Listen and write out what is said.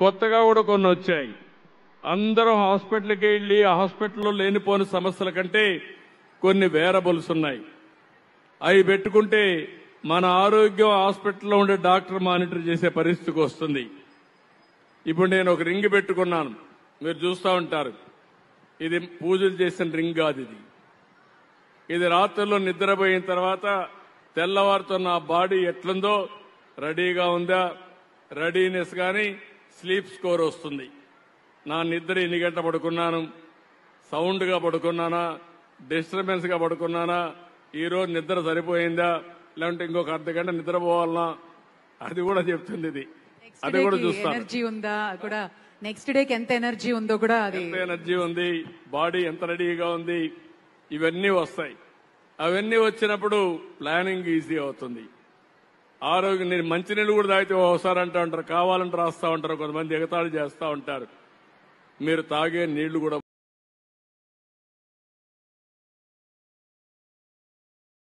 కొత్తగా కూడా కొన్ని వచ్చాయి. అందరూ హాస్పిటల్కి వెళ్ళి ఆ హాస్పిటల్లో లేనిపోని సమస్యల కంటే కొన్ని వేరబుల్స్ ఉన్నాయి. అవి పెట్టుకుంటే మన ఆరోగ్యం హాస్పిటల్లో ఉండే డాక్టర్ మానిటర్ చేసే పరిస్థితికి వస్తుంది. ఇప్పుడు నేను ఒక రింగ్ పెట్టుకున్నాను, మీరు చూస్తూ ఉంటారు. ఇది పూజలు చేసిన రింగ్ కాదు. ఇది రాత్రుల్లో నిద్రపోయిన తర్వాత తెల్లవారుతో నా బాడీ ఎట్లుందో రెడీగా ఉందా, రెడీనెస్ కానీ స్లీప్ స్కోర్ వస్తుంది. నా నిద్ర ఎన్ని గంటలు పడుకున్నాను, సౌండ్గా పడుకున్నానా, డిస్టర్బెన్స్గా పడుకున్నానా, ఈరోజు నిద్ర సరిపోయిందా, లేదంటే ఇంకొక అర్ధ గంట నిద్రపోవాలనా, అది కూడా చెప్తుంది. ఇది అది కూడా చూస్తాను. ఎనర్జీ ఉందా కూడా, నెక్స్ట్ డేకి ఎంత ఎనర్జీ ఉందో కూడా, అది ఎంత ఎనర్జీ ఉంది, బాడీ ఎంత రెడీగా ఉంది, ఇవన్నీ వస్తాయి. అవన్నీ వచ్చినప్పుడు ప్లానింగ్ ఈజీ అవుతుంది. ఆరోగ్యం నేను మంచినీళ్ళు కూడా తాగితే ఒకసారి అంటూ ఉంటారు, కావాలంటే రాస్తా ఉంటారు, కొంతమంది ఎగతాళి చేస్తూ ఉంటారు. మీరు తాగే నీళ్లు కూడా